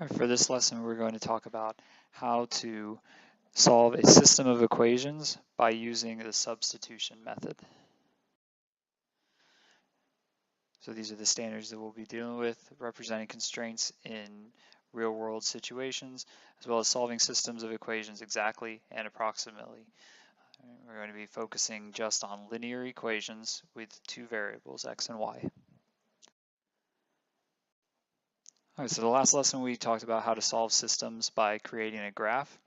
For this lesson, we're going to talk about how to solve a system of equations by using the substitution method. So these are the standards that we'll be dealing with, representing constraints in real-world situations, as well as solving systems of equations exactly and approximately. We're going to be focusing just on linear equations with two variables, x and y. All right, so the last lesson we talked about how to solve systems by creating a graph,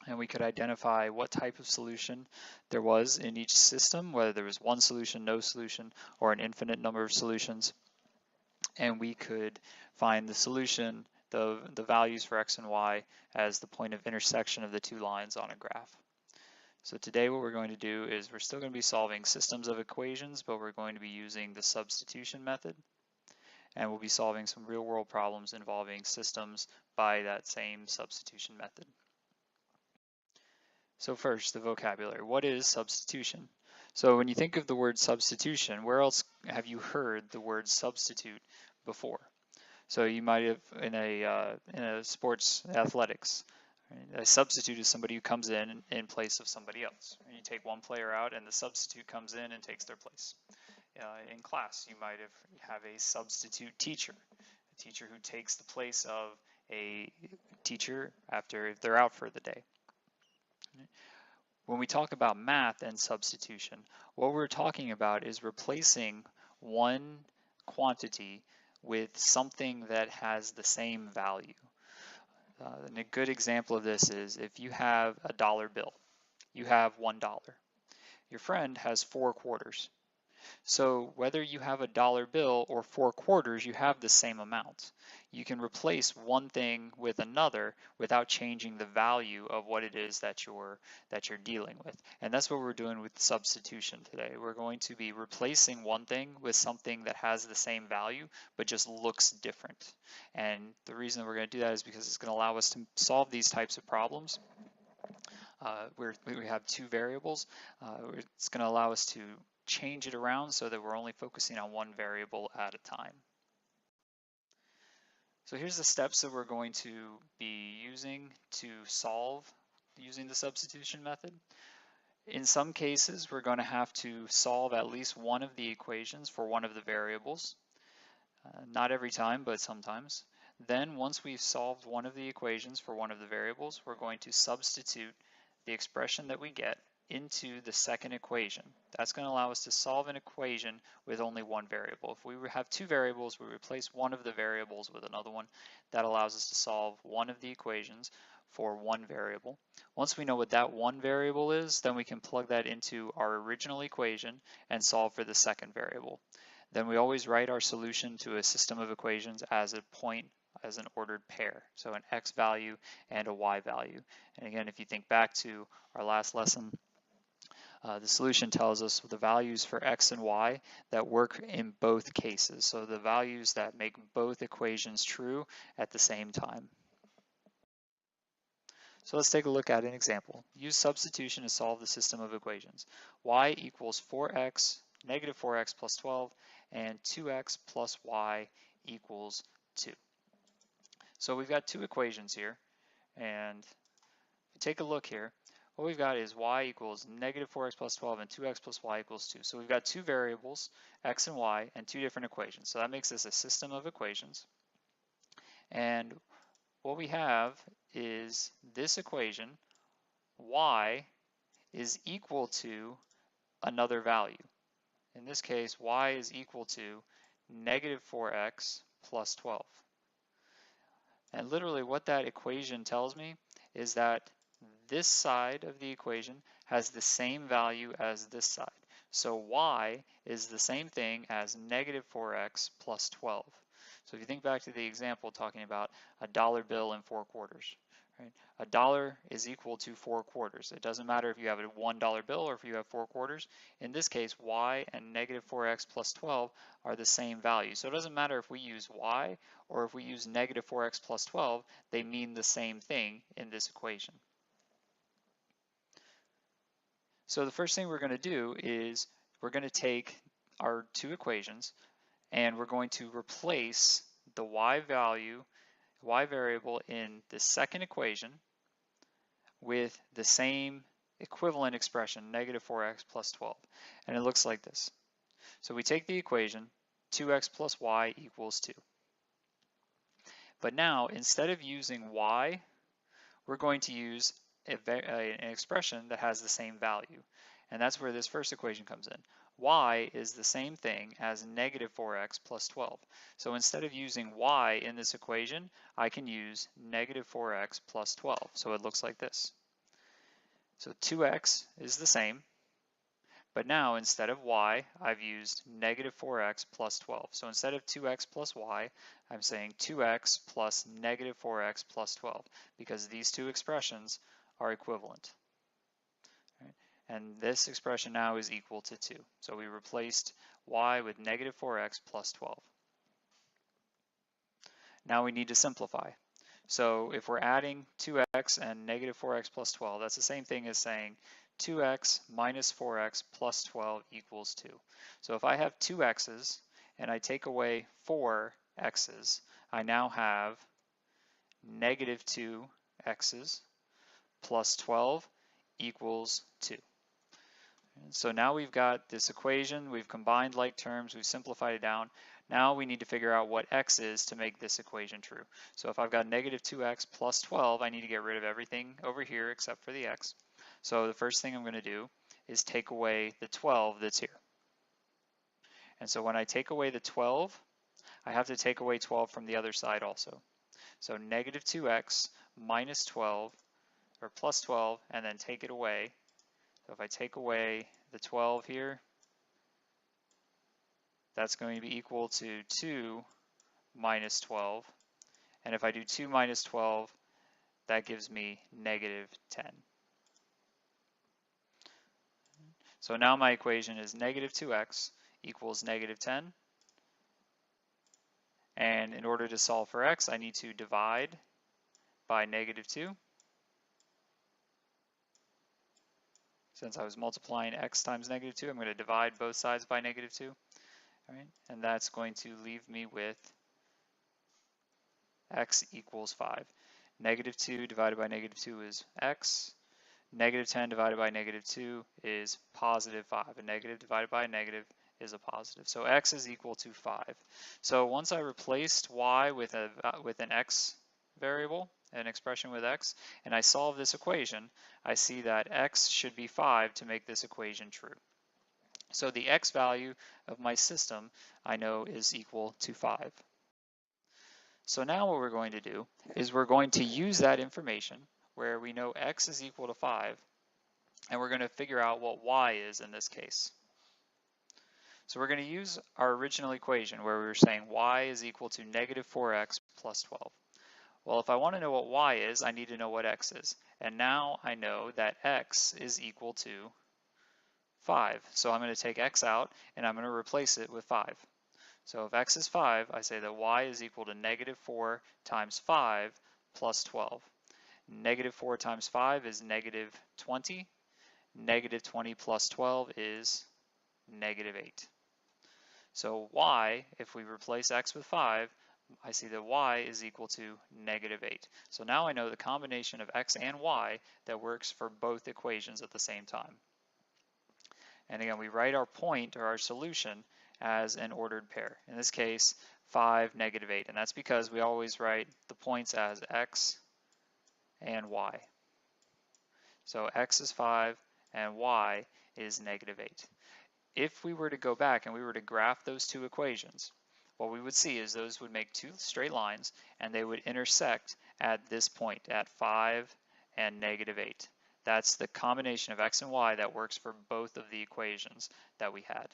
and we could identify what type of solution there was in each system, whether there was one solution, no solution, or an infinite number of solutions. And we could find the solution, the values for x and y, as the point of intersection of the two lines on a graph. So today what we're going to do is we're still going to be solving systems of equations, but we're going to be using the substitution method. And we'll be solving some real-world problems involving systems by that same substitution method. So first, the vocabulary. What is substitution? So when you think of the word substitution, where else have you heard the word substitute before? So you might have in a sports athletics. Right? A substitute is somebody who comes in place of somebody else. And you take one player out and the substitute comes in and takes their place. In class, you might have a substitute teacher, a teacher who takes the place of a teacher if they're out for the day. When we talk about math and substitution, what we're talking about is replacing one quantity with something that has the same value. And a good example of this is if you have a dollar bill, you have $1. Your friend has 4 quarters. So whether you have a dollar bill or 4 quarters, you have the same amount. You can replace one thing with another without changing the value of what it is that you're dealing with. And that's what we're doing with substitution today. We're going to be replacing one thing with something that has the same value but just looks different. And the reason that we're going to do that is because it's going to allow us to solve these types of problems. We have two variables. It's going to allow us to change it around so that we're only focusing on one variable at a time. So here's the steps that we're going to be using to solve using the substitution method. In some cases, we're going to have to solve at least one of the equations for one of the variables. Not every time, but sometimes. Then once we've solved one of the equations for one of the variables, we're going to substitute the expression that we get into the second equation. That's going to allow us to solve an equation with only one variable. If we have two variables, we replace one of the variables with another one. That allows us to solve one of the equations for one variable. Once we know what that one variable is, then we can plug that into our original equation and solve for the second variable. Then we always write our solution to a system of equations as an ordered pair, so an x value and a y value. And again, if you think back to our last lesson, the solution tells us the values for x and y that work in both cases, so the values that make both equations true at the same time. So let's take a look at an example. Use substitution to solve the system of equations. Y equals 4x, negative 4x plus 12, and 2x plus y equals 2. So we've got two equations here, and if you take a look here, what we've got is y equals negative 4x plus 12 and 2x plus y equals 2. So we've got two variables, x and y, and two different equations. So that makes this a system of equations. And what we have is this equation, y is equal to another value. In this case, y is equal to negative 4x plus 12. And literally what that equation tells me is that this side of the equation has the same value as this side. So y is the same thing as negative 4x plus 12. So if you think back to the example talking about a dollar bill and 4 quarters, right? A dollar is equal to 4 quarters. It doesn't matter if you have a $1 bill or if you have 4 quarters. In this case, y and negative 4x plus 12 are the same value. So it doesn't matter if we use y or if we use negative 4x plus 12, they mean the same thing in this equation. So the first thing we're going to do is we're going to take our two equations and we're going to replace the y value y variable in the second equation with the same equivalent expression, negative 4x plus 12. And it looks like this. So we take the equation, 2x plus y equals 2. But now, instead of using y, we're going to use an expression that has the same value. And that's where this first equation comes in. Y is the same thing as negative 4x plus 12. So instead of using y in this equation, I can use negative 4x plus 12. So it looks like this. So 2x is the same, but now instead of y, I've used negative 4x plus 12. So instead of 2x plus y, I'm saying 2x plus negative 4x plus 12, because these two expressions are equivalent. Right? And this expression now is equal to 2. So we replaced y with negative 4x plus 12. Now we need to simplify. So if we're adding 2x and negative 4x plus 12, that's the same thing as saying 2x minus 4x plus 12 equals 2. So if I have 2 x's and I take away 4 x's, I now have negative 2 x's plus 12 equals 2. And so now we've got this equation, we've combined like terms, we've simplified it down. Now we need to figure out what x is to make this equation true. So if I've got negative 2x plus 12, I need to get rid of everything over here except for the x. So the first thing I'm going to do is take away the 12 that's here. And so when I take away the 12, I have to take away 12 from the other side also. So negative 2x minus 12, or plus 12, and then take it away. So if I take away the 12 here, that's going to be equal to 2 minus 12. And if I do 2 minus 12, that gives me negative 10. So now my equation is negative 2x equals negative 10. And in order to solve for x, I need to divide by negative 2. Since I was multiplying x times negative 2, I'm going to divide both sides by negative 2. All right? And that's going to leave me with x equals 5. Negative 2 divided by negative 2 is x. Negative 10 divided by negative 2 is positive 5. A negative divided by a negative is a positive. So x is equal to 5. So once I replaced y with an x variable, an expression with x, and I solve this equation, I see that x should be 5 to make this equation true. So the x value of my system I know is equal to 5. So now what we're going to do is we're going to use that information where we know x is equal to 5, and we're going to figure out what y is in this case. So we're going to use our original equation where we were saying y is equal to negative 4x plus 12. Well, if I want to know what y is, I need to know what x is. And now I know that x is equal to 5. So I'm going to take x out and I'm going to replace it with 5. So if x is 5, I say that y is equal to negative 4 times 5 plus 12. Negative 4 times 5 is negative 20. Negative 20 plus 12 is negative 8. So y, if we replace x with 5, I see that y is equal to negative 8. So now I know the combination of x and y that works for both equations at the same time. And again, we write our point or our solution as an ordered pair. In this case, 5, negative 8. And that's because we always write the points as x and y. So x is 5 and y is negative 8. If we were to go back and we were to graph those two equations, what we would see is those would make two straight lines and they would intersect at this point at 5 and negative 8. That's the combination of x and y that works for both of the equations that we had.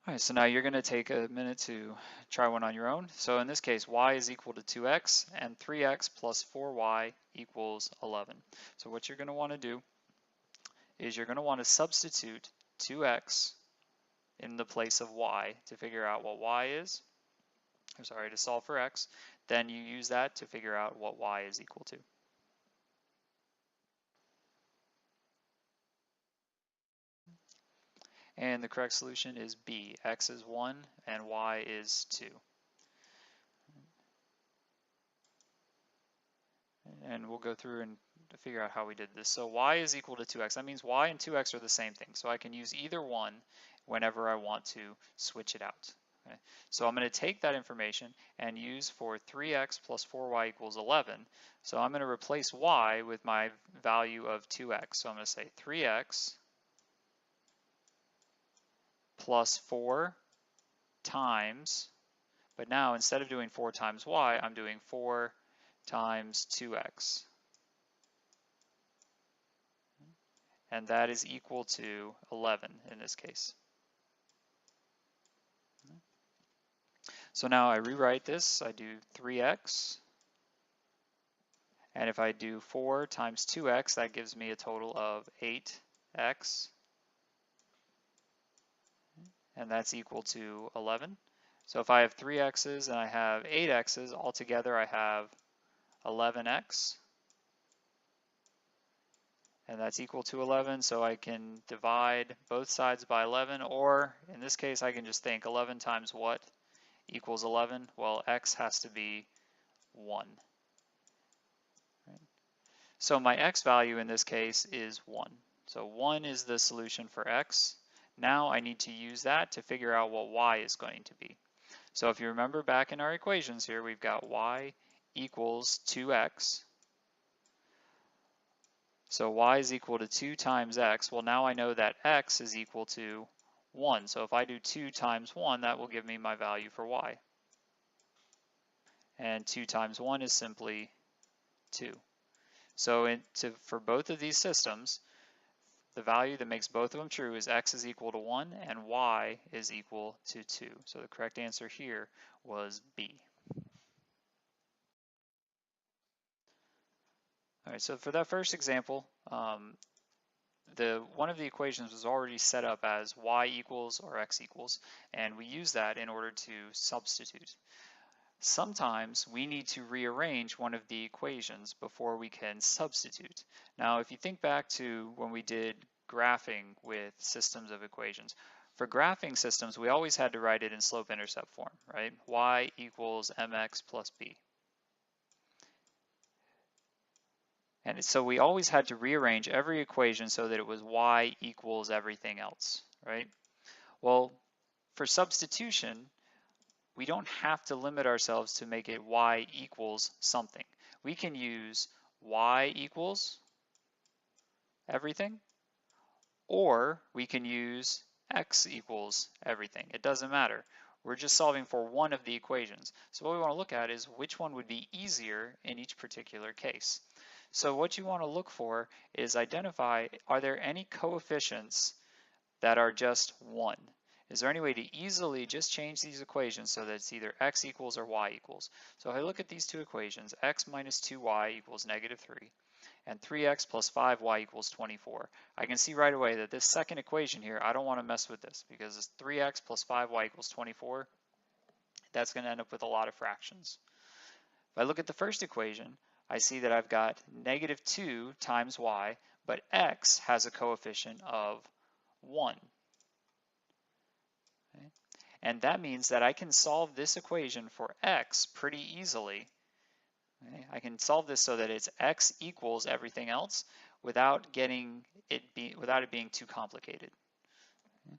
All right, so now you're going to take a minute to try one on your own. So in this case, y is equal to 2x and 3x plus 4y equals 11. So what you're going to want to do is you're going to want to substitute 2x in the place of y to figure out what y is. I'm sorry, to solve for x. Then you use that to figure out what y is equal to. And the correct solution is B. X is 1 and Y is 2. And we'll go through and figure out how we did this. So Y is equal to 2X. That means Y and 2X are the same thing. So I can use either one whenever I want to switch it out. Okay. So I'm going to take that information and use for 3x plus 4y equals 11. So I'm going to replace y with my value of 2x. So I'm going to say 3x plus 4 times, but now instead of doing 4 times y, I'm doing 4 times 2x. And that is equal to 11 in this case. So now I rewrite this. I do 3x. And if I do 4 times 2x, that gives me a total of 8x. And that's equal to 11. So if I have 3x's and I have 8x's, altogether I have 11x. And that's equal to 11, so I can divide both sides by 11, or in this case I can just think 11 times what equals 11? Well, x has to be 1. Right? So my x value in this case is 1. So 1 is the solution for x. Now I need to use that to figure out what y is going to be. So if you remember back in our equations here, we've got y equals 2x. So y is equal to 2 times x. Well, now I know that x is equal to 1. So if I do 2 times 1, that will give me my value for y. And 2 times 1 is simply 2. So for both of these systems, the value that makes both of them true is x is equal to 1 and y is equal to 2. So the correct answer here was B. All right, so for that first example, one of the equations was already set up as y equals or x equals, and we use that in order to substitute. Sometimes we need to rearrange one of the equations before we can substitute. Now, if you think back to when we did graphing with systems of equations, for graphing systems, we always had to write it in slope-intercept form, right? Y equals mx plus b. And so we always had to rearrange every equation so that it was y equals everything else, right? Well, for substitution, we don't have to limit ourselves to make it y equals something. We can use y equals everything, or we can use x equals everything. It doesn't matter. We're just solving for one of the equations. So what we want to look at is which one would be easier in each particular case. So what you want to look for is identify, are there any coefficients that are just 1? Is there any way to easily just change these equations so that it's either x equals or y equals? So if I look at these two equations, x minus 2y equals negative 3, and 3x plus 5y equals 24. I can see right away that this second equation here, I don't want to mess with this because it's 3x plus 5y equals 24. That's going to end up with a lot of fractions. If I look at the first equation, I see that I've got negative 2 times y, but x has a coefficient of 1. Okay? And that means that I can solve this equation for x pretty easily. Okay? I can solve this so that it's x equals everything else without it being too complicated. Okay?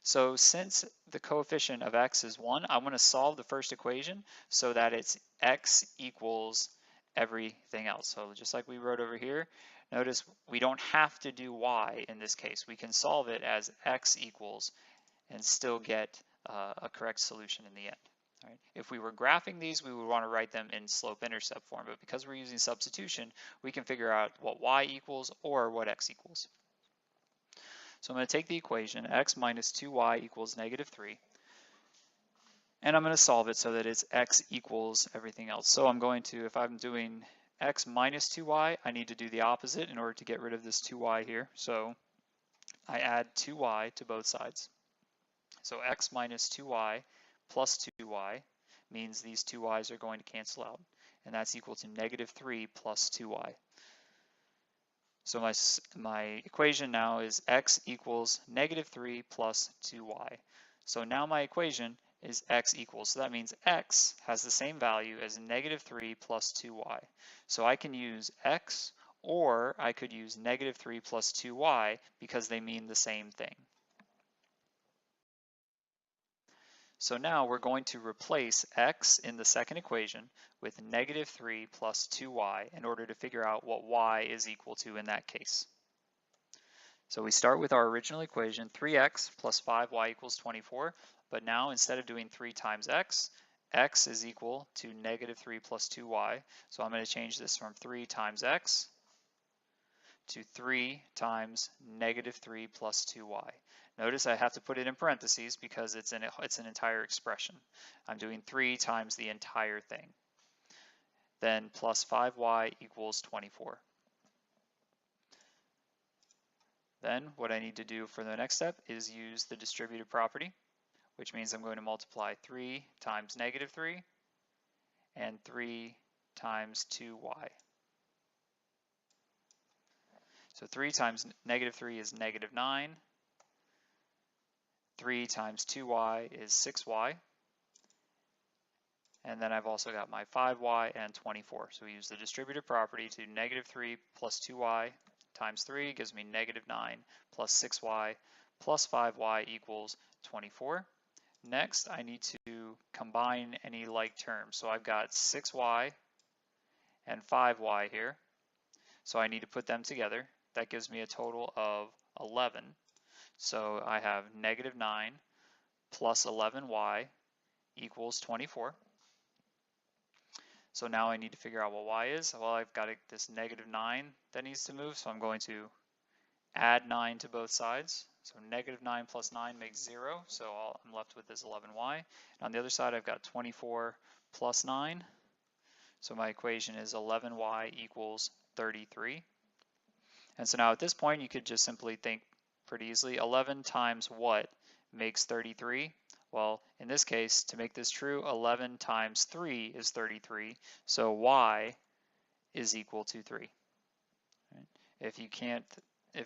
So since the coefficient of x is 1, I'm going to solve the first equation so that it's x equals everything else. So just like we wrote over here, notice we don't have to do y in this case. We can solve it as x equals and still get a correct solution in the end. All right. If we were graphing these, we would want to write them in slope-intercept form, but because we're using substitution, we can figure out what y equals or what x equals. So I'm going to take the equation x minus 2y equals negative 3, and I'm going to solve it so that it's x equals everything else. So I'm going to, if I'm doing x minus 2y, I need to do the opposite in order to get rid of this 2y here. So I add 2y to both sides. So x minus 2y plus 2y means these 2y's are going to cancel out, and that's equal to negative 3 plus 2y. So my equation now is x equals -3 plus 2y. So now my equation is x equals, so that means x has the same value as -3 plus 2y. So I can use x, or I could use -3 plus 2y because they mean the same thing. So now we're going to replace x in the second equation with -3 plus 2y in order to figure out what y is equal to in that case. So we start with our original equation, 3x plus 5y equals 24, but now instead of doing 3 times x, x is equal to -3 plus 2y. So I'm going to change this from 3 times x to 3 times -3 plus 2y. Notice I have to put it in parentheses because it's an entire expression. I'm doing 3 times the entire thing. Then plus 5y equals 24. Then what I need to do for the next step is use the distributive property, which means I'm going to multiply 3 times -3 and 3 times 2y. So 3 times -3 is -9. 3 times 2y is 6y. And then I've also got my 5y and 24. So we use the distributive property to -3 plus 2y times 3 gives me -9 plus 6y plus 5y equals 24. Next, I need to combine any like terms. So I've got 6y and 5y here. So I need to put them together. That gives me a total of 11. So I have -9 plus 11y equals 24. So now I need to figure out what y is. Well, I've got this -9 that needs to move, so I'm going to add 9 to both sides. So -9 plus 9 makes 0, so I'm left with this 11y. And on the other side, I've got 24 plus 9. So my equation is 11y equals 33. And so now at this point, you could just simply think pretty easily, 11 times what makes 33? Well, in this case, to make this true, 11 times 3 is 33, so y is equal to 3. Right? If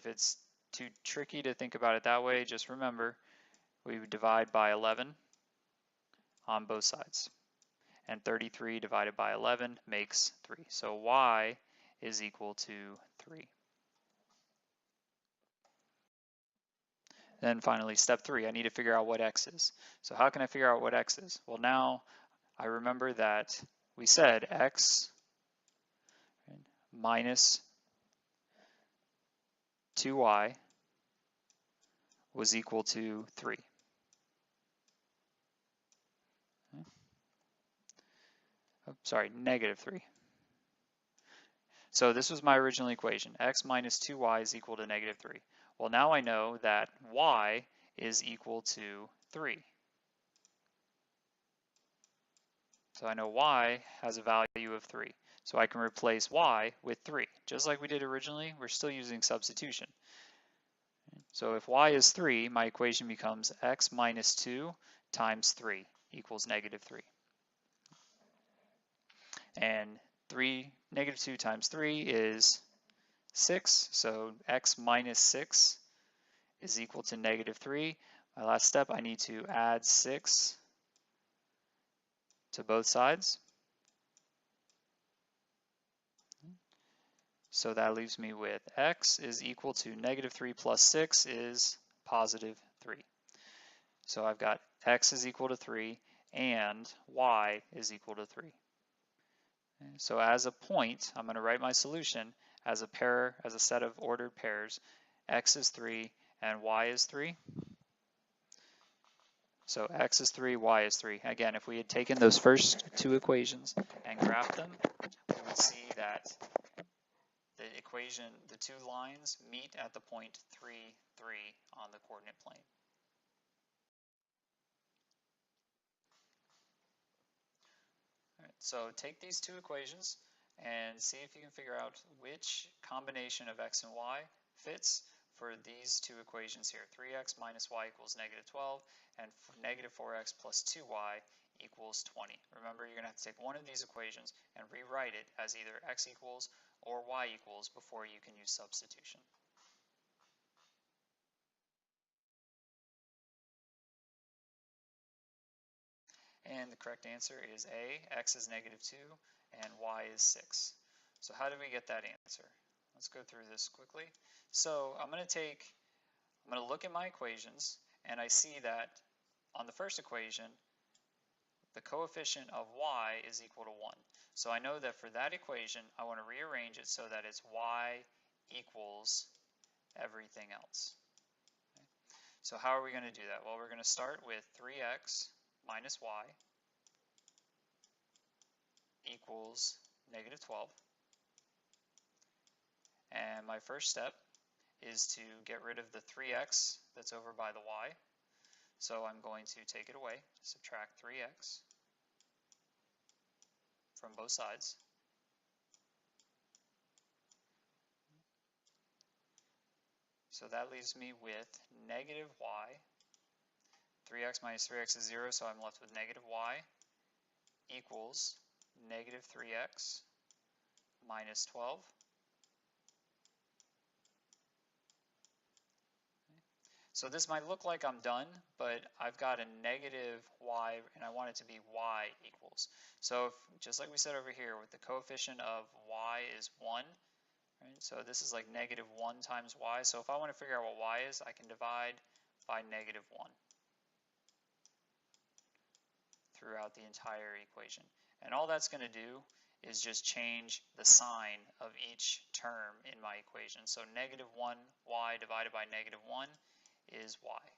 it's too tricky to think about it that way, just remember, we would divide by 11 on both sides. And 33 divided by 11 makes 3. So y is equal to 3. Then finally, step 3, I need to figure out what x is. So how can I figure out what x is? Well, now I remember that we said x minus 2y was equal to 3. Oh, sorry, -3. So this was my original equation. X minus 2y is equal to -3. Well, now I know that y is equal to 3. So I know y has a value of 3. So I can replace y with 3. Just like we did originally, we're still using substitution. So if y is 3, my equation becomes x minus 2 times 3 equals -3. And -2 times 3 is 6, so x minus 6 is equal to -3. My last step, I need to add 6 to both sides. So that leaves me with x is equal to -3 plus 6 is positive 3. So I've got x is equal to 3 and y is equal to 3. So as a point, I'm going to write my solution as a pair, as a set of ordered pairs. X is 3 and y is 3. So x is 3, y is 3. Again, if we had taken those first two equations and graphed them, we would see that the equation, the two lines meet at the point 3, 3 on the coordinate plane. All right, so take these two equations and see if you can figure out which combination of x and y fits for these two equations here. 3x minus y equals -12 and -4x plus 2y equals 20. Remember, you're going to have to take one of these equations and rewrite it as either x equals or y equals before you can use substitution. And the correct answer is A, x is -2 and y is 6. So how did we get that answer? Let's go through this quickly. So I'm going to look at my equations, and I see that on the first equation, the coefficient of y is equal to 1. So I know that for that equation, I want to rearrange it so that it's y equals everything else. Okay. So how are we going to do that? Well, we're going to start with 3x minus y equals -12. And my first step is to get rid of the 3x that's over by the y. So I'm going to take it away, subtract 3x from both sides. So that leaves me with -y. 3x minus 3x is 0, so I'm left with -y equals -3x minus 12. So this might look like I'm done, but I've got a -y, and I want it to be y equals. So if, just like we said over here, with the coefficient of y is 1, right? So this is like -1 times y. So if I want to figure out what y is, I can divide by -1 throughout the entire equation. And all that's going to do is just change the sign of each term in my equation. So -1y divided by -1 is y.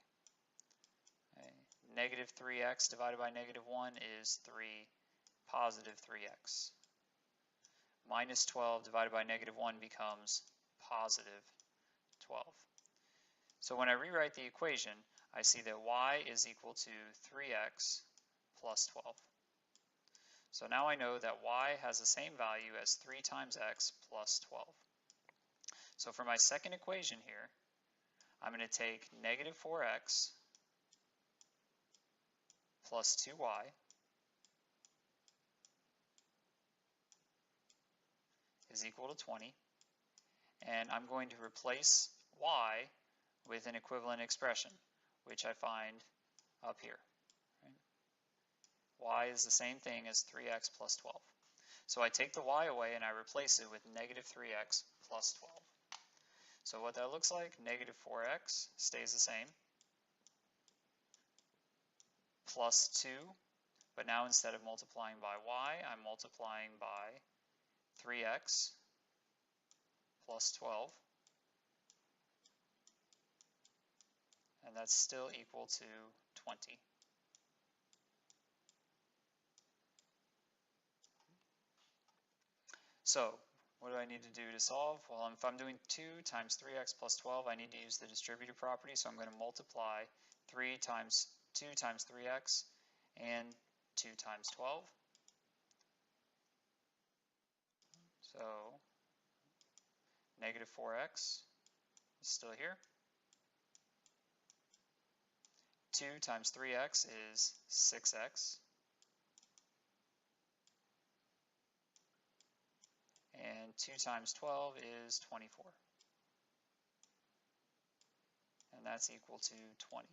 Okay. -3x divided by -1 is 3 positive 3x. -12 divided by -1 becomes positive 12. So when I rewrite the equation, I see that y is equal to 3x plus 12. So now I know that y has the same value as 3 times x plus 12. So for my second equation here, I'm going to take -4x plus 2y is equal to 20, and I'm going to replace y with an equivalent expression, which I find up here. Right? Y is the same thing as 3x plus 12. So I take the y away and I replace it with -3x plus 12. So what that looks like, -4x stays the same, plus 2, but now instead of multiplying by y, I'm multiplying by 3x plus 12, and that's still equal to 20. So what do I need to do to solve? Well, if I'm doing 2 times 3x plus 12, I need to use the distributive property, so I'm going to multiply 2 times 3x and 2 times 12. So -4x is still here. 2 times 3x is 6x. And 2 times 12 is 24. And that's equal to 20.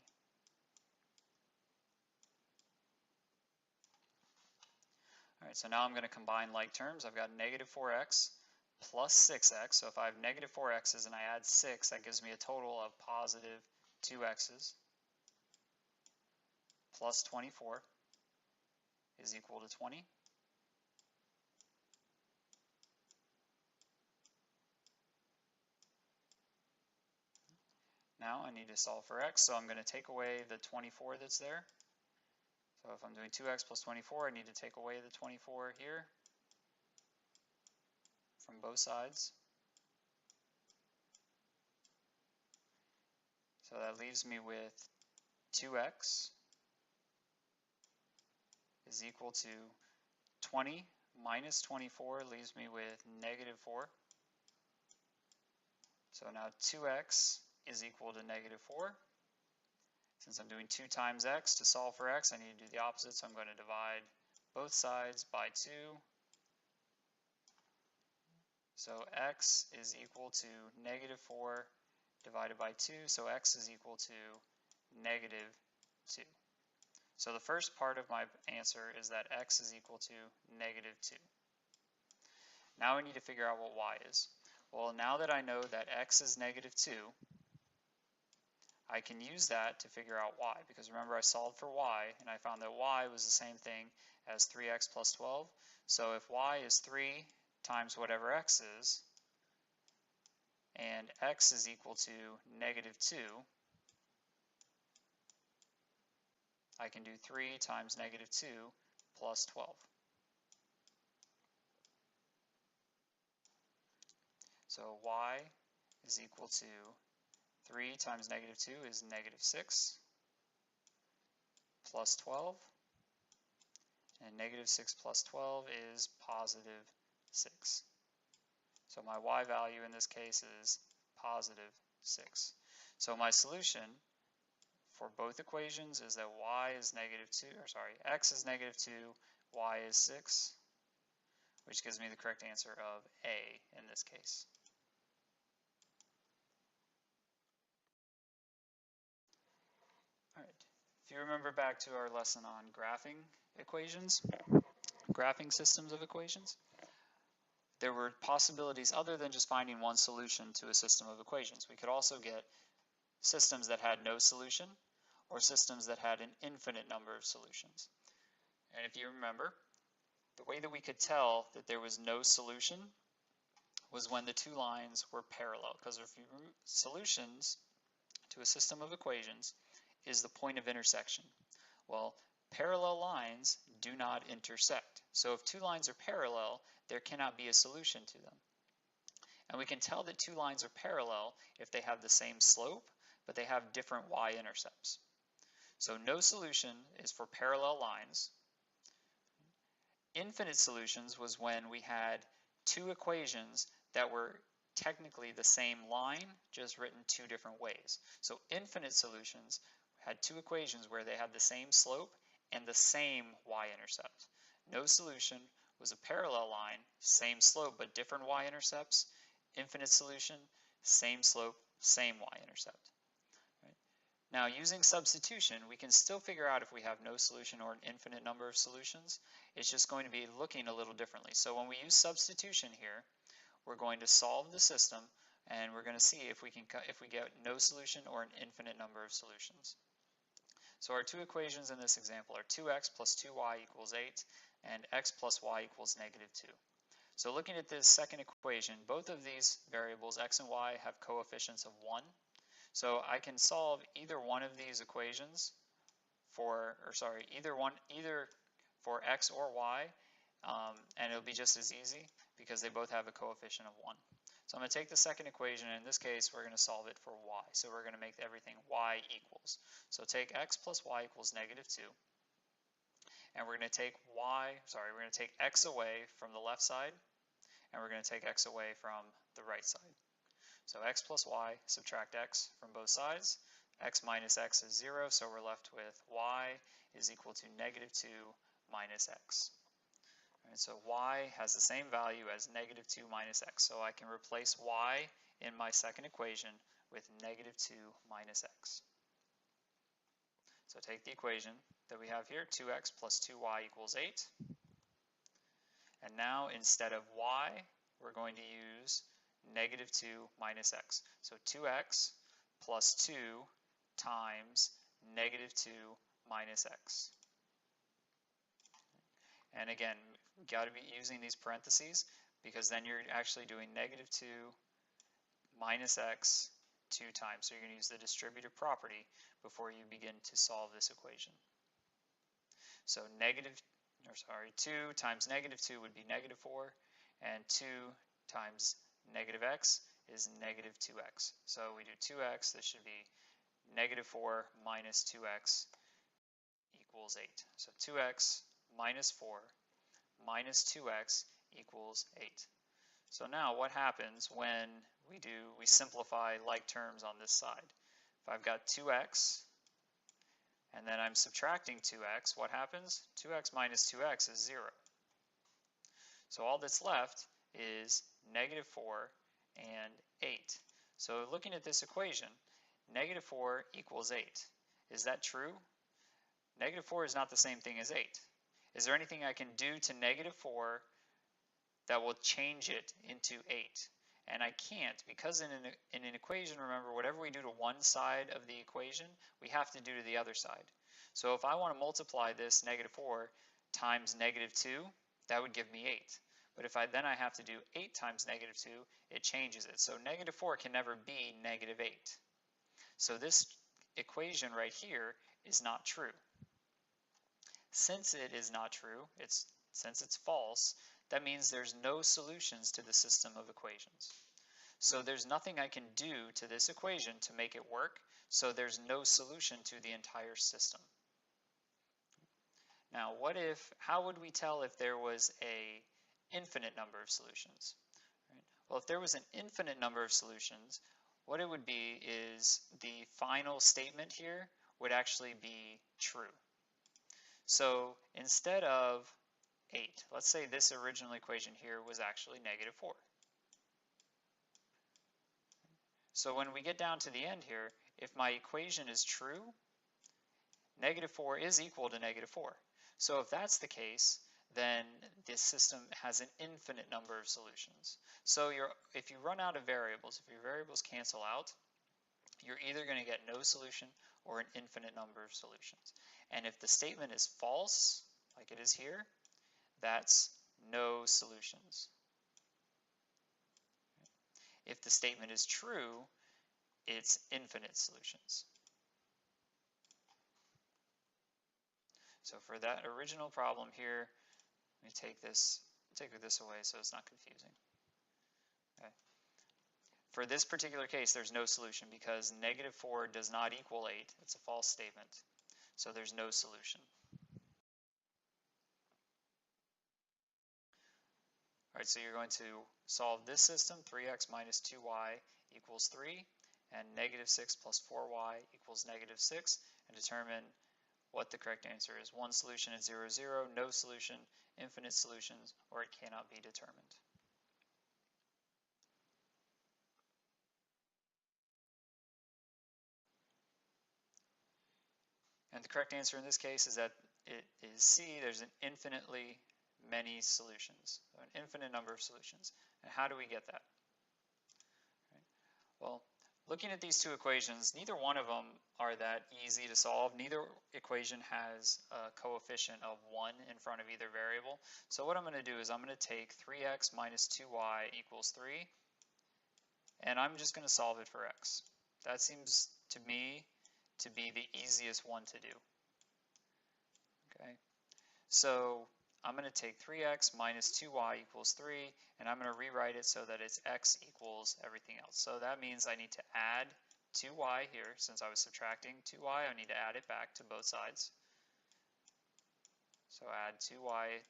All right, so now I'm going to combine like terms. I've got -4x plus 6x. So if I have -4x's and I add 6, that gives me a total of positive 2x's plus 24 is equal to 20. Now I need to solve for x, so I'm going to take away the 24 that's there. So if I'm doing 2x plus 24, I need to take away the 24 here from both sides. So that leaves me with 2x is equal to 20 minus 24 leaves me with -4. So now 2x is equal to -4. Since I'm doing 2 times x, to solve for x, I need to do the opposite, so I'm going to divide both sides by 2. So x is equal to negative 4 divided by 2, so x is equal to negative 2. So the first part of my answer is that x is equal to negative 2. Now we need to figure out what y is. Well, now that I know that x is negative 2, I can use that to figure out y, because remember I solved for y and I found that y was the same thing as 3x plus 12. So if y is 3 times whatever x is, and x is equal to negative 2, I can do 3 times negative 2 plus 12. So y is equal to 3 times negative 2 is negative 6 plus 12, and negative 6 plus 12 is positive 6. So my y value in this case is positive 6. So my solution for both equations is that y is negative 2, or sorry, x is negative 2, y is 6, which gives me the correct answer of A in this case. All right, if you remember back to our lesson on graphing equations, graphing systems of equations, there were possibilities other than just finding one solution to a system of equations. We could also get systems that had no solution, or systems that had an infinite number of solutions. And if you remember, the way that we could tell that there was no solution was when the two lines were parallel, because if you solutions to a system of equations is the point of intersection. Well, parallel lines do not intersect. So if two lines are parallel, there cannot be a solution to them. And we can tell that two lines are parallel if they have the same slope, but they have different y-intercepts. So no solution is for parallel lines. Infinite solutions was when we had two equations that were technically the same line, just written two different ways. So infinite solutions had two equations where they had the same slope and the same y-intercept. No solution was a parallel line, same slope but different y-intercepts. Infinite solution, same slope, same y-intercept. Right? Now, using substitution, we can still figure out if we have no solution or an infinite number of solutions. It's just going to be looking a little differently. So when we use substitution here, we're going to solve the system and we're going to see if we get no solution or an infinite number of solutions. So our two equations in this example are 2x plus 2y equals 8 and x plus y equals negative 2. So looking at this second equation, both of these variables, x and y, have coefficients of 1. So I can solve either one of these equations either for x or y, and it'll be just as easy because they both have a coefficient of 1. So I'm going to take the second equation, and in this case we're going to solve it for y. So we're going to make everything y equals. So take x plus y equals negative 2, and we're going to take x away from the left side, and we're going to take x away from the right side. So x plus y, subtract x from both sides. X minus x is 0, so we're left with y is equal to negative 2 minus x. Right, so y has the same value as negative 2 minus x. So I can replace y in my second equation with negative 2 minus x. So take the equation that we have here, 2x plus 2y equals 8. And now instead of y, we're going to use negative 2 minus x. So 2x plus 2 times negative 2 minus x. And again, you've got to be using these parentheses because then you're actually doing negative 2 minus x 2 times. So you're going to use the distributive property before you begin to solve this equation. So 2 times negative 2 would be negative 4, and 2 times negative x is negative 2x. So we do 2x, this should be negative 4 minus 2x equals 8. So 2x minus 4 minus 2x equals 8. So now what happens when we simplify like terms on this side? If I've got 2x and then I'm subtracting 2x, what happens? 2x minus 2x is 0. So all that's left is -4, and 8. So looking at this equation, -4 equals 8. Is that true? -4 is not the same thing as 8. Is there anything I can do to -4 that will change it into 8? And I can't, because in an equation, remember, whatever we do to one side of the equation, we have to do to the other side. So if I want to multiply this -4 times -2, that would give me 8. But if I have to do 8 times -2, it changes it. So -4 can never be -8. So this equation right here is not true. Since it is not true, since it's false, that means there's no solutions to the system of equations. So there's nothing I can do to this equation to make it work, so there's no solution to the entire system. Now, how would we tell if there was an infinite number of solutions? Right? Well, if there was an infinite number of solutions, what it would be is the final statement here would actually be true. So instead of 8, let's say this original equation here was actually -4. So when we get down to the end here, if my equation is true, -4 is equal to -4. So if that's the case, then this system has an infinite number of solutions. So if you run out of variables, if your variables cancel out, you're either going to get no solution or an infinite number of solutions. And if the statement is false, like it is here, that's no solutions. If the statement is true, it's infinite solutions. So for that original problem here, let me take this away so it's not confusing. Okay. For this particular case, there's no solution because -4 does not equal 8. It's a false statement. So there's no solution. All right, so you're going to solve this system, 3x minus 2y equals 3, and -6 plus 4y equals -6, and determine what the correct answer is. One solution at 0, 0, no solution, infinite solutions, or it cannot be determined. And the correct answer in this case is that it is C. There's an infinitely many solutions, so an infinite number of solutions. And how do we get that? Right. Well, looking at these two equations, neither one of them are that easy to solve. Neither equation has a coefficient of 1 in front of either variable. So what I'm going to do is I'm going to take 3x minus 2y equals 3, and I'm just going to solve it for x. That seems to me to be the easiest one to do. Okay, so I'm going to take 3x minus 2y equals 3, and I'm going to rewrite it so that it's x equals everything else. So that means I need to add 2y here. Since I was subtracting 2y, I need to add it back to both sides. So add 2y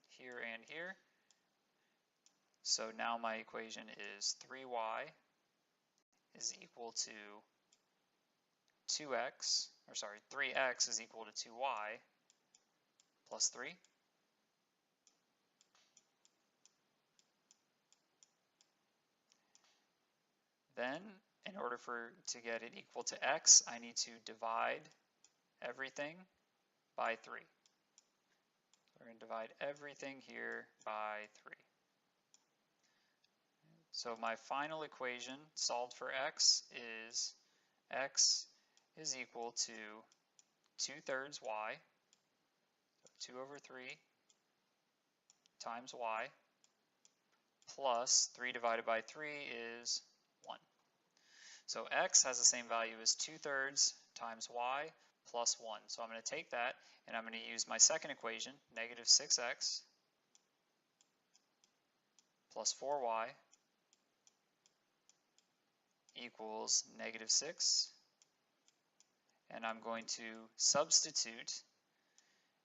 here and here. So now my equation is 3y is equal to 3x is equal to 2y plus 3. Then, in order to get it equal to x, I need to divide everything by 3. We're going to divide everything here by 3. So my final equation solved for x is equal to 2/3 y, so 2 over 3 times y, plus 3 divided by 3 is 1. So x has the same value as 2/3 times y plus 1. So I'm going to take that and I'm going to use my second equation, -6x plus 4y equals -6. And I'm going to substitute.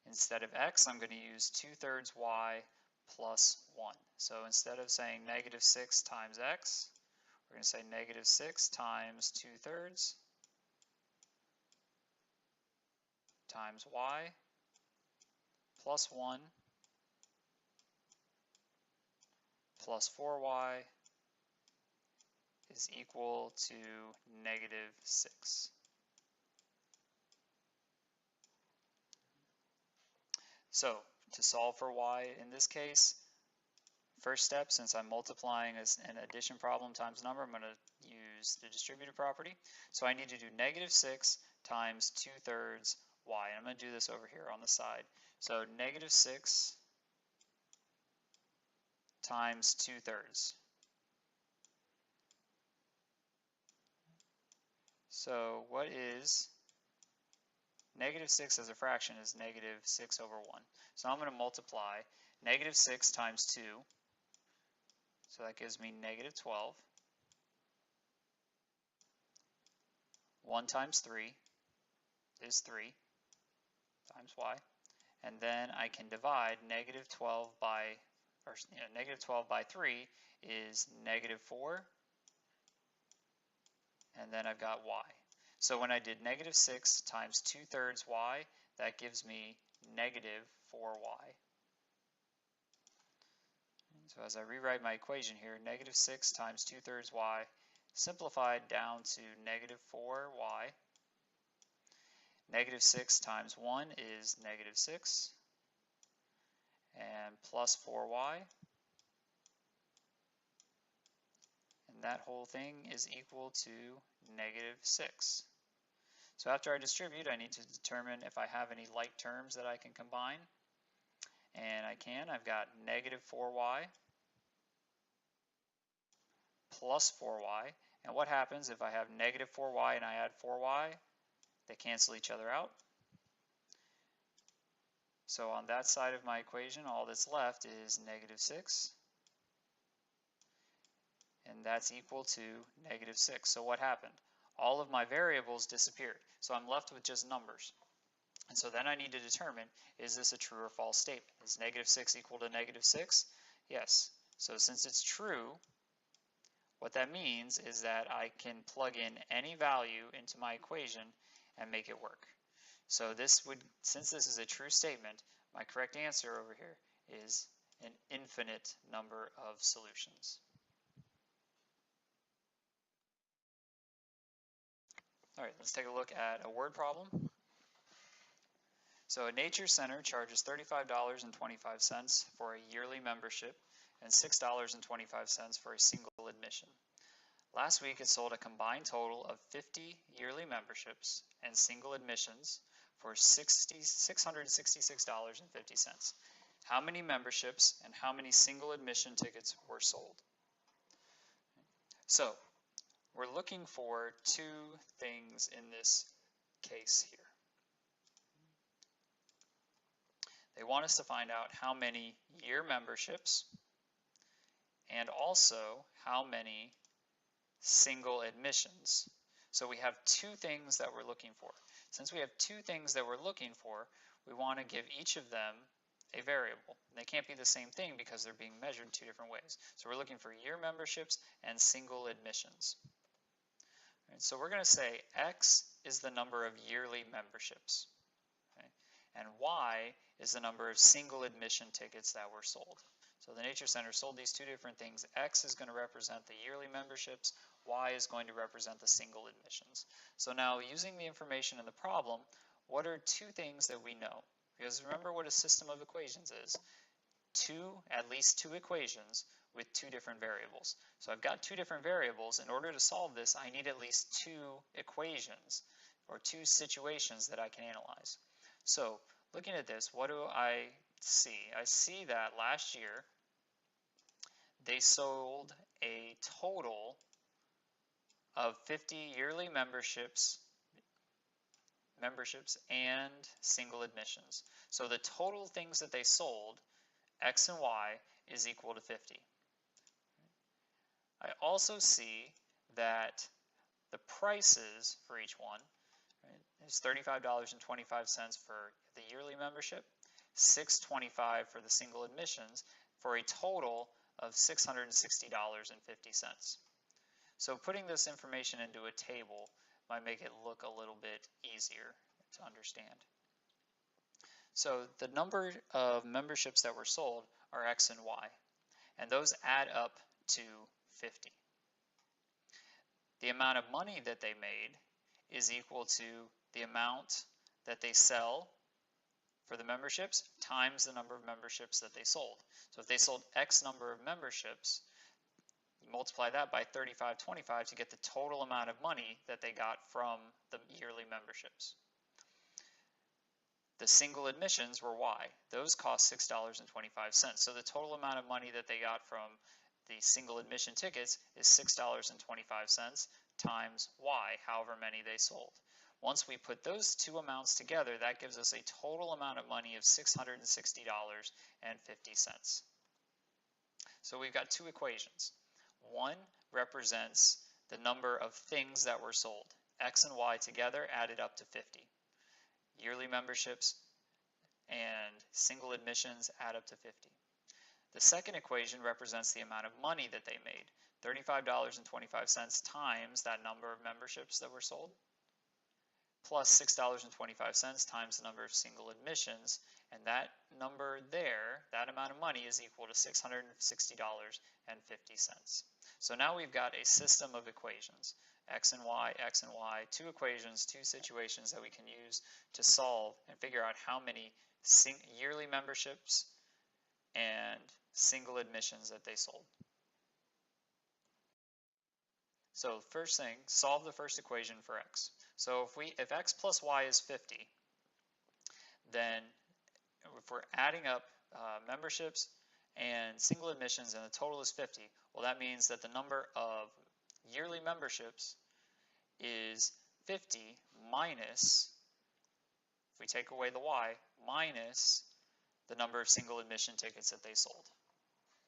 Instead of x, I'm going to use 2/3 y plus 1. So instead of saying -6 times x, we're going to say -6 times 2/3 times y plus 1 plus 4y is equal to negative 6. So to solve for y in this case, first step, since I'm multiplying as an addition problem times number, I'm going to use the distributive property. So I need to do negative 6 times 2/3 y. And I'm going to do this over here on the side. So negative 6 times 2/3. So what is negative 6 as a fraction is negative 6 over 1. So I'm going to multiply negative 6 times 2. So that gives me negative 12. 1 times 3 is 3 times y. And then I can divide negative 12 by, negative 12 by 3 is negative 4. And then I've got y. So when I did negative 6 times 2/3 y, that gives me negative 4y. So as I rewrite my equation here, negative 6 times 2/3 y simplified down to negative 4y. Negative 6 times 1 is negative 6, and plus 4y. And that whole thing is equal to negative 6. So after I distribute, I need to determine if I have any like terms that I can combine. And I can. I've got negative 4y plus 4y. And what happens if I have negative 4y and I add 4y? They cancel each other out. So on that side of my equation, all that's left is negative 6. And that's equal to negative 6. So what happened? All of my variables disappeared. So I'm left with just numbers. And so then I need to determine, is this a true or false statement? Is negative 6 equal to negative 6? Yes. So since it's true, what that means is that I can plug in any value into my equation and make it work. So this would, since this is a true statement, my correct answer over here is an infinite number of solutions. All right, let's take a look at a word problem. So a nature center charges $35.25 for a yearly membership and $6.25 for a single admission. Last week it sold a combined total of 50 yearly memberships and single admissions for $666.50. How many memberships and how many single admission tickets were sold? So we're looking for two things in this case here. They want us to find out how many year memberships and also how many single admissions. So we have two things that we're looking for. Since we have two things that we're looking for, we want to give each of them a variable. And they can't be the same thing because they're being measured two different ways. So we're looking for year memberships and single admissions. Right, so we're going to say X is the number of yearly memberships. Okay? And Y is the number of single admission tickets that were sold. So the Nature Center sold these two different things. X is going to represent the yearly memberships. Y is going to represent the single admissions. So now using the information in the problem, what are two things that we know? Because remember what a system of equations is. At least two equations with two different variables. So I've got two different variables. In order to solve this, I need at least two equations or two situations that I can analyze. So looking at this, what do I see? I see that last year they sold a total of 50 yearly memberships and single admissions. So the total things that they sold, X and Y, is equal to 50. I also see that the prices for each one, right, is $35.25 for the yearly membership, $6.25 for the single admissions, for a total of $660.50. So putting this information into a table might make it look a little bit easier to understand. So the number of memberships that were sold are X and Y. and those add up to 50. The amount of money that they made is equal to the amount that they sell for the memberships times the number of memberships that they sold. So if they sold X number of memberships, you multiply that by 35.25 to get the total amount of money that they got from the yearly memberships. The single admissions were Y. Those cost $6.25. So the total amount of money that they got from the single admission tickets is $6.25 times Y, however many they sold. Once we put those two amounts together, that gives us a total amount of money of $660.50. So we've got two equations. One represents the number of things that were sold. X and Y together added up to 50. Yearly memberships and single admissions add up to 50. The second equation represents the amount of money that they made. $35.25 times that number of memberships that were sold, plus $6.25 times the number of single admissions, and that number there, that amount of money, is equal to $660.50. So now we've got a system of equations, X and Y, two equations, two situations that we can use to solve and figure out how many yearly memberships and single admissions that they sold. So first thing, solve the first equation for X. So if X plus Y is 50, then if we're adding up memberships and single admissions and the total is 50, well, that means that the number of yearly memberships is 50 minus, if we take away the Y, minus the number of single admission tickets that they sold.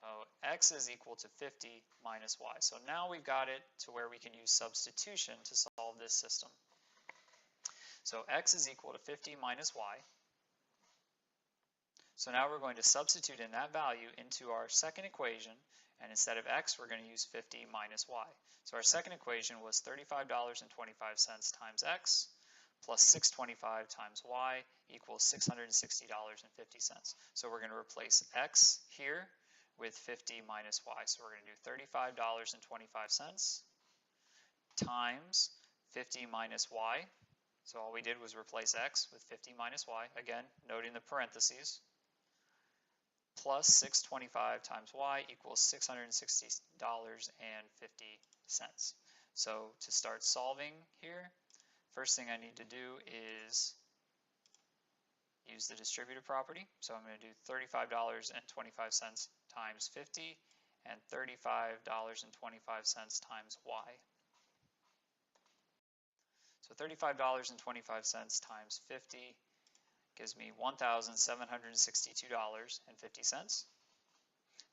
So X is equal to 50 minus Y. So now we've got it to where we can use substitution to solve this system. So X is equal to 50 minus Y. So now we're going to substitute in that value into our second equation, and instead of X, we're going to use 50 minus Y. So our second equation was $35.25 times X plus $6.25 times Y equals $660.50. So we're going to replace X here with 50 minus Y. So we're going to do $35.25 times 50 minus Y. So all we did was replace X with 50 minus Y, again, noting the parentheses, plus 625 times Y equals $660.50. So to start solving here, first thing I need to do is use the distributive property. So I'm going to do $35.25 times 50 and $35.25 times Y. So $35.25 times 50 gives me $1,762.50.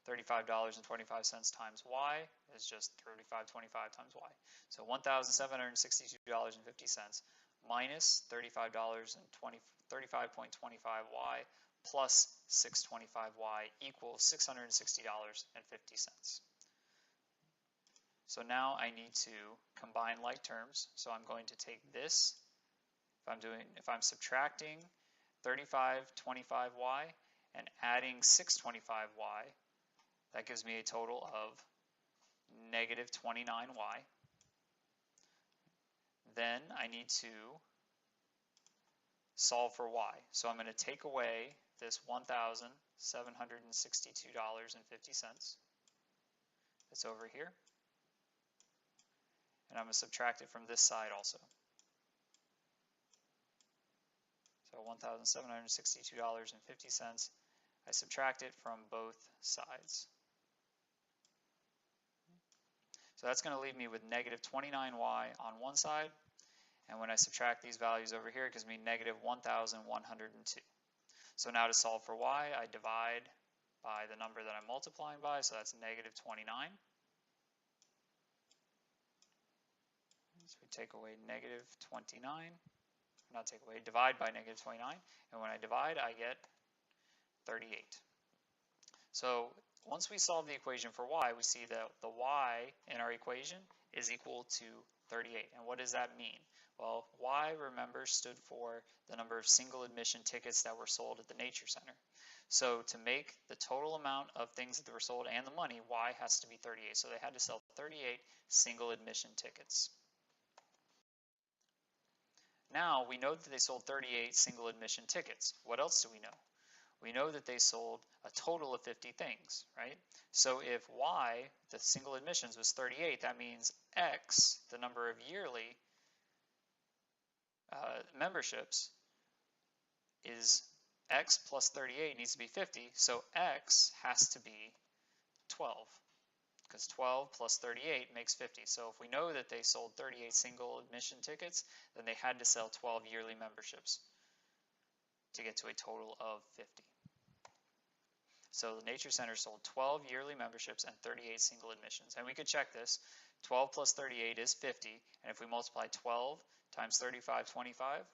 $35.25 times Y is just $35.25 times Y. So $1,762.50 minus $35.25Y plus $625Y equals $660.50. So now I need to combine like terms. So I'm going to take this, if I'm subtracting 35.25Y and adding 625Y, that gives me a total of negative 29Y. Then I need to solve for Y. So I'm going to take away this $1,762.50. It's over here. And I'm going to subtract it from this side also. So $1,762.50, I subtract it from both sides. So that's going to leave me with negative 29Y on one side, and when I subtract these values over here, it gives me negative 1,102. So now to solve for Y, I divide by the number that I'm multiplying by, so that's negative 29. So we take away negative 29, not take away, divide by negative 29, and when I divide, I get 38. So once we solve the equation for Y, we see that the Y in our equation is equal to 38. And what does that mean? Well, Y, remember, stood for the number of single admission tickets that were sold at the Nature Center. So to make the total amount of things that were sold and the money, Y has to be 38. So they had to sell 38 single admission tickets. Now we know that they sold 38 single admission tickets. What else do we know? We know that they sold a total of 50 things, right? So if Y, the single admissions, was 38, that means X, the number of yearly memberships, is X plus 38 needs to be 50, so X has to be 12, because 12 plus 38 makes 50. So if we know that they sold 38 single admission tickets, then they had to sell 12 yearly memberships to get to a total of 50. So the Nature Center sold 12 yearly memberships and 38 single admissions. And we could check this. 12 plus 38 is 50. And if we multiply 12 times 35, 25,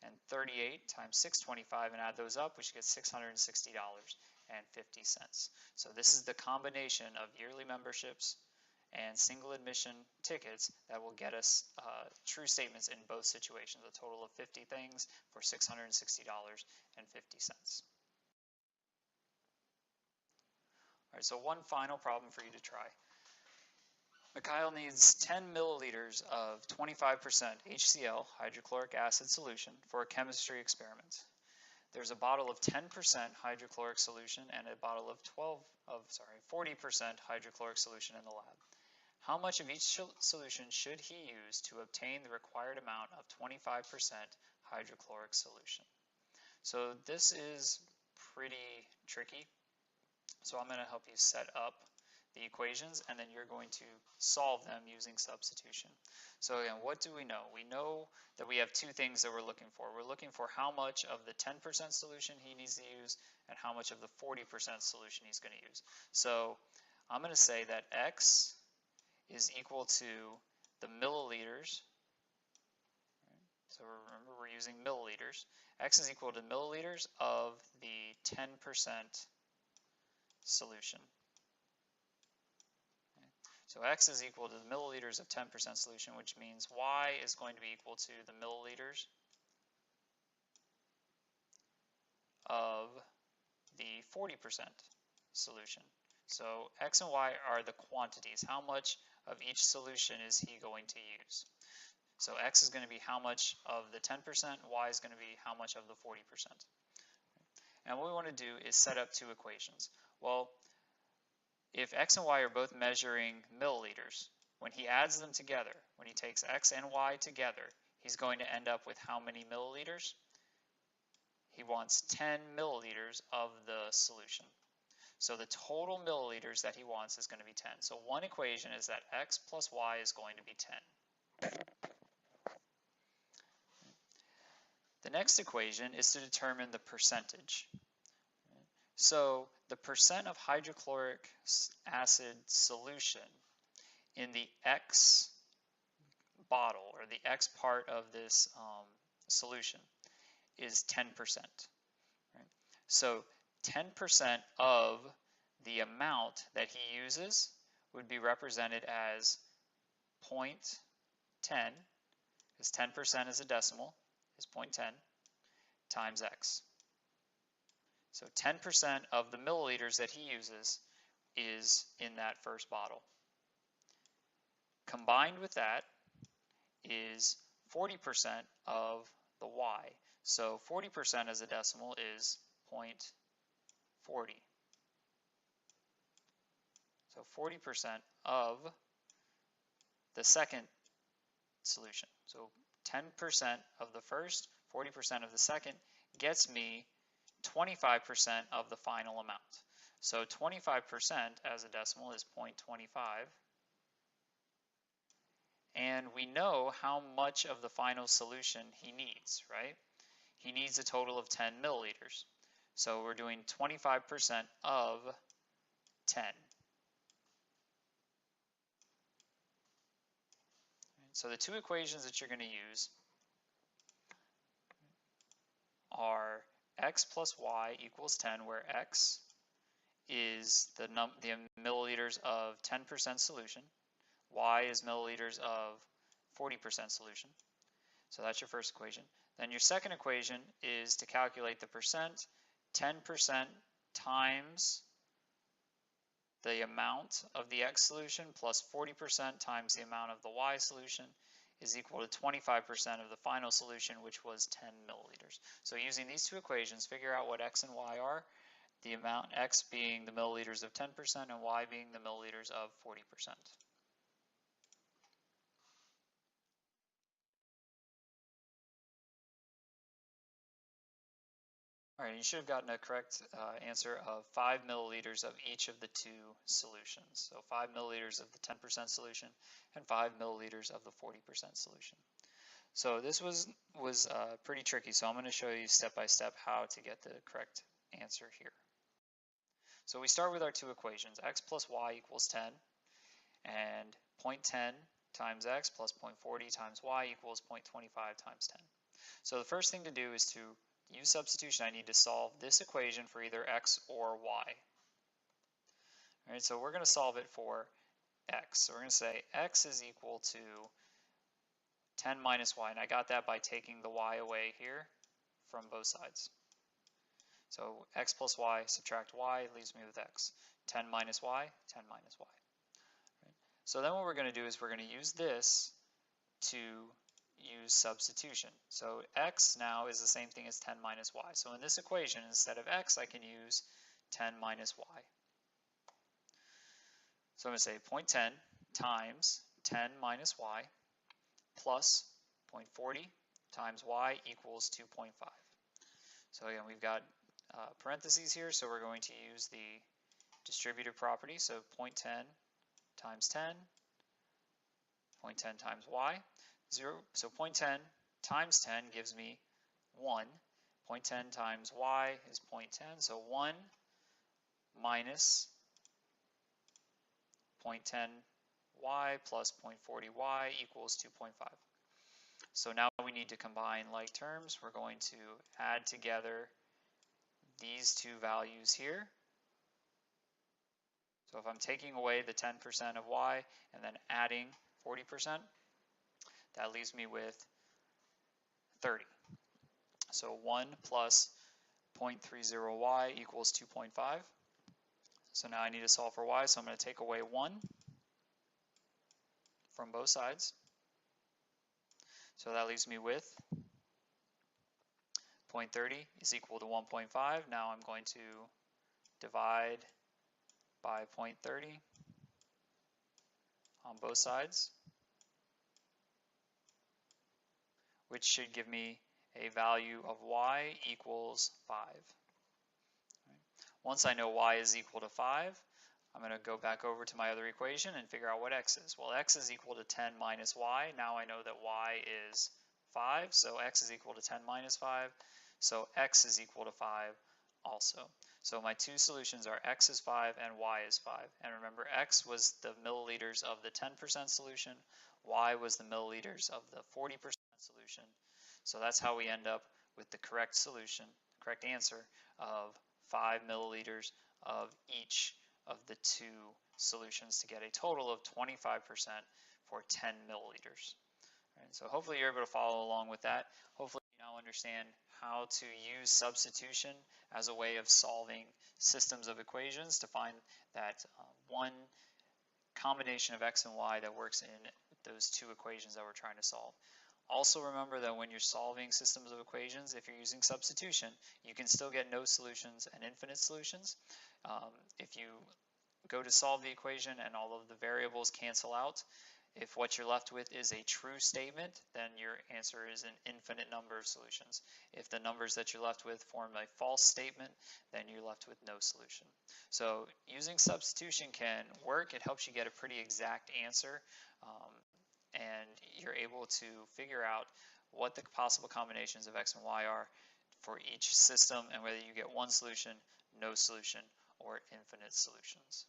and 38 times 625 and add those up, we should get $660.50. So this is the combination of yearly memberships and single admission tickets that will get us true statements in both situations, a total of 50 things for $660.50. All right, so one final problem for you to try. Mikhail needs 10 milliliters of 25% HCl, hydrochloric acid solution, for a chemistry experiment. There's a bottle of 10% hydrochloric solution and a bottle of 40% hydrochloric solution in the lab. How much of each solution should he use to obtain the required amount of 25% hydrochloric solution? So this is pretty tricky. So I'm going to help you set up the equations, and then you're going to solve them using substitution. So again, what do we know? We know that we have two things that we're looking for. We're looking for how much of the 10% solution he needs to use and how much of the 40% solution he's going to use. So I'm going to say that X is equal to the milliliters. So remember, we're using milliliters. X is equal to milliliters of the 10% solution. Okay. So X is equal to the milliliters of 10% solution, which means Y is going to be equal to the milliliters of the 40% solution. So X and Y are the quantities. How much of each solution is he going to use? So X is going to be how much of the 10%, Y is going to be how much of the 40%. And what we want to do is set up two equations. Well, if X and Y are both measuring milliliters, when he adds them together, when he takes X and Y together, he's going to end up with how many milliliters? He wants 10 milliliters of the solution. So the total milliliters that he wants is going to be 10. So one equation is that X plus Y is going to be 10. The next equation is to determine the percentage. So the percent of hydrochloric acid solution in the X bottle, or the X part of this solution, is 10%. Right? So 10% of the amount that he uses would be represented as 0.10, because 10% is a decimal, is 0.10, times X. So 10% of the milliliters that he uses is in that first bottle. Combined with that is 40% of the Y. So 40% as a decimal is 0.40. So 40% of the second solution. So 10% of the first, 40% of the second gets me 25% of the final amount. So 25% as a decimal is 0.25. And we know how much of the final solution he needs, right? He needs a total of 10 milliliters. So we're doing 25% of 10. So the two equations that you're going to use are X plus Y equals 10, where X is the milliliters of 10% solution, Y is milliliters of 40% solution. So that's your first equation. Then your second equation is to calculate the percent. 10% times the amount of the X solution plus 40% times the amount of the Y solution is equal to 25% of the final solution, which was 10 milliliters. So using these two equations, figure out what X and Y are, the amount X being the milliliters of 10% and Y being the milliliters of 40%. All right, you should have gotten a correct answer of 5 milliliters of each of the two solutions. So 5 milliliters of the 10% solution and 5 milliliters of the 40% solution. So this was pretty tricky, so I'm going to show you step by step how to get the correct answer here. So we start with our two equations, x plus y equals 10, and 0.10 times x plus 0.40 times y equals 0.25 times 10. So the first thing to do is to use substitution. I need to solve this equation for either x or y. All right, so we're going to solve it for x. So we're going to say x is equal to 10 minus y, and I got that by taking the y away here from both sides. So x plus y, subtract y, leaves me with x. 10 minus y, 10 minus y. Right. So then what we're going to do is we're going to use this to use substitution. So x now is the same thing as 10 minus y. So in this equation, instead of x, I can use 10 minus y. So I'm going to say 0.10 times 10 minus y plus 0.40 times y equals 2.5. So again, we've got parentheses here, so we're going to use the distributive property. So 0.10 times 10, 0.10 times y, 0. So 0.10 times 10 gives me 1. 0.10 times y is 0.10, so 1 minus 0.10 y plus 0.40 y equals 2.5. So now we need to combine like terms. We're going to add together these two values here. So if I'm taking away the 10% of y and then adding 40%, that leaves me with 30. So 1 plus 0.30y equals 2.5. So now I need to solve for y, so I'm going to take away 1 from both sides. So that leaves me with 0.30 is equal to 1.5. Now I'm going to divide by 0.30 on both sides, which should give me a value of y equals 5. Once I know y is equal to 5, I'm going to go back over to my other equation and figure out what x is. Well, x is equal to 10 minus y. Now I know that y is 5, so x is equal to 10 minus 5. So x is equal to 5 also. So my two solutions are x is 5 and y is 5. And remember, x was the milliliters of the 10% solution, y was the milliliters of the 40% solution. So that's how we end up with the correct solution, correct answer of 5 milliliters of each of the two solutions to get a total of 25% for 10 milliliters. Right, so hopefully you're able to follow along with that. Hopefully you now understand how to use substitution as a way of solving systems of equations to find that one combination of x and y that works in those two equations that we're trying to solve. Also remember that when you're solving systems of equations, if you're using substitution, you can still get no solutions and infinite solutions. If you go to solve the equation and all of the variables cancel out, if what you're left with is a true statement, then your answer is an infinite number of solutions. If the numbers that you're left with form a false statement, then you're left with no solution. So using substitution can work. It helps you get a pretty exact answer, and you're able to figure out what the possible combinations of x and y are for each system and whether you get one solution, no solution, or infinite solutions.